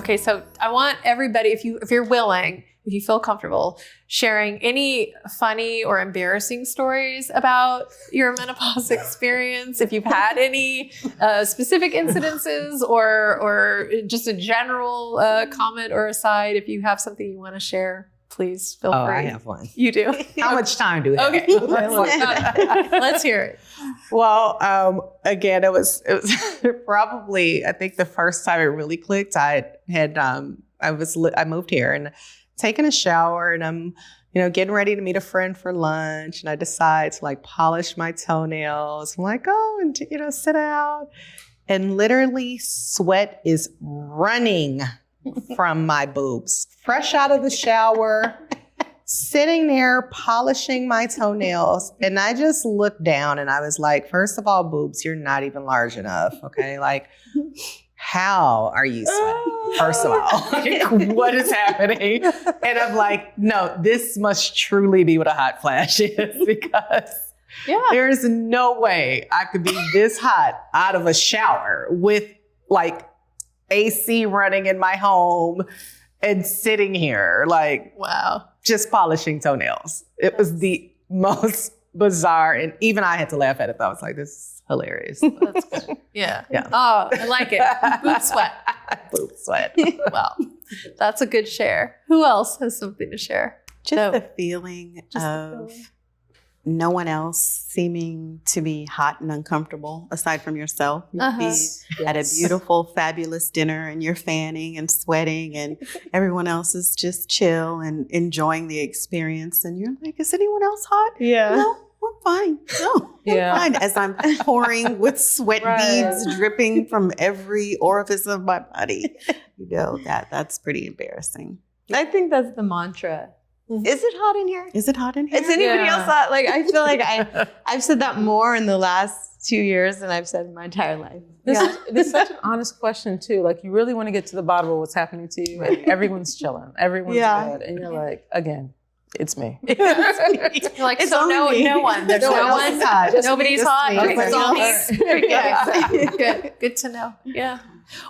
Okay, so I want everybody, if you're willing, if you feel comfortable, sharing any funny or embarrassing stories about your menopause experience, if you've had any specific incidences or just a general comment or aside, if you have something you want to share, please feel free. I have one. You do? How much time do we have? Okay. Let's hear it. Well, again, it was probably, I think the first time it really clicked, I moved here and taking a shower, and I'm, getting ready to meet a friend for lunch, and I decide to like polish my toenails. I'm like, and sit out, and literally sweat is running from my boobs. Fresh out of the shower, sitting there polishing my toenails, and I just looked down and I was like, first of all, boobs, you're not even large enough. Okay, like, how are you sweating? First of all, like, what is happening? And I'm like, no, this must truly be what a hot flash is, because there's no way I could be this hot out of a shower with like AC running in my home and sitting here, like, wow, just polishing toenails. It was the most bizarre, and even I had to laugh at it. I was like, this is hilarious. That's good. Yeah. Oh, I like it. Boob sweat. Boob sweat. Well, that's a good share. Who else has something to share? Just the feeling of no one else seeming to be hot and uncomfortable aside from yourself. You'd be at a beautiful, fabulous dinner and you're fanning and sweating and everyone else is just chill and enjoying the experience. And you're like, is anyone else hot? Yeah. No, we're fine. No, we're fine. As I'm pouring with sweat beads dripping from every orifice of my body. That's pretty embarrassing. I think that's the mantra. Is it hot in here? Is it hot in here? Is anybody else hot? Like, I feel like I've said that more in the last 2 years than I've said in my entire life. This is such an honest question too. Like, you really want to get to the bottom of what's happening to you. And everyone's chilling. Everyone's good. And you're like, again, it's me. You're like, it's so no one. There's no one. Nobody's hot. It's all me. Good to know. Yeah.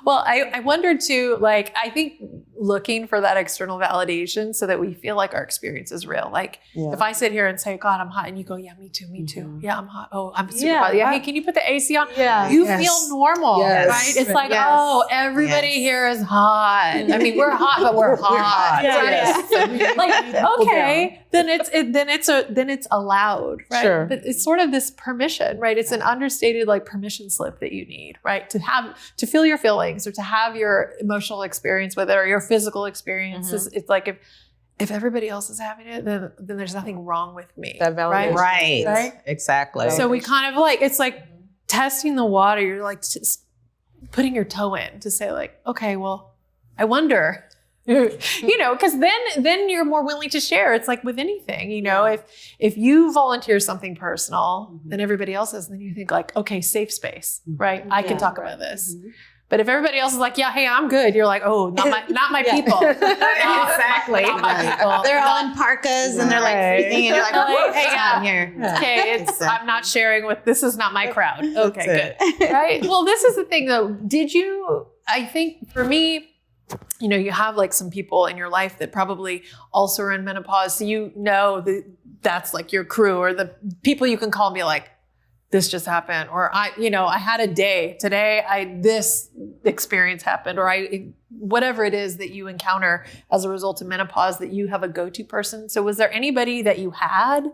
Well, I wondered too, like, I think looking for that external validation so that we feel like our experience is real. Like, if I sit here and say, God, I'm hot, and you go, yeah, me too. Mm-hmm. Yeah, I'm hot. Oh, I'm super hot. Yeah, hey, can you put the AC on? Yeah. You feel normal, right? It's like, everybody here is hot. I mean, we're hot, but we're hot. Right? Like, okay, then it's allowed, right? Sure. But it's sort of this permission, right? It's an understated like permission slip that you need, right? To feel your feelings or to have your emotional experience with it or your physical experiences. It's like if everybody else is having it, then there's nothing wrong with me. That validation. Right. Exactly. So we kind of like, it's like testing the water. You're like putting your toe in to say like, okay, well, I wonder, because then you're more willing to share. It's like with anything, if you volunteer something personal than everybody else is, then you think like, okay, safe space, right? I can talk about this. But if everybody else is like, yeah, hey, I'm good. You're like, oh, not my people. Exactly. Not my people. They're all in parkas and they're like freezing and you're like, hey, I'm here. Okay, I'm not sharing with, this is not my crowd. Okay, good. Right? Well, this is the thing though. I think for me, you have like some people in your life that probably also are in menopause. So that's like your crew or the people you can call and be like, this just happened. Or I had a day today, this experience happened, or whatever it is that you encounter as a result of menopause, that you have a go-to person. So was there anybody that you had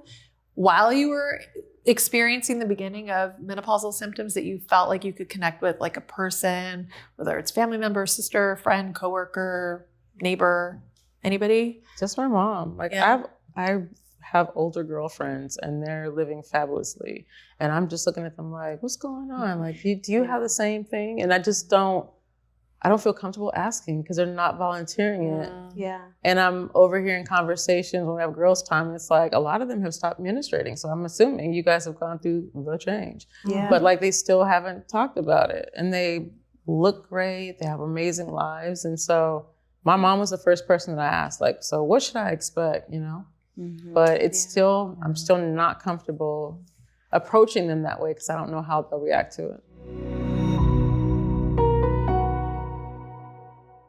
while you were experiencing the beginning of menopausal symptoms that you felt like you could connect with, like a person, whether it's family member, sister, friend, coworker, neighbor, anybody? Just my mom. Like, I have older girlfriends and they're living fabulously. And I'm just looking at them like, what's going on? Like, do you have the same thing? And I don't feel comfortable asking because they're not volunteering it. Yeah. And I'm overhearing conversations when we have girls' time. And it's like, a lot of them have stopped menstruating. So I'm assuming you guys have gone through the change. Yeah. But like, they still haven't talked about it. And they look great. They have amazing lives. And so my mom was the first person that I asked, like, so what should I expect, But I'm still not comfortable approaching them that way because I don't know how they'll react to it.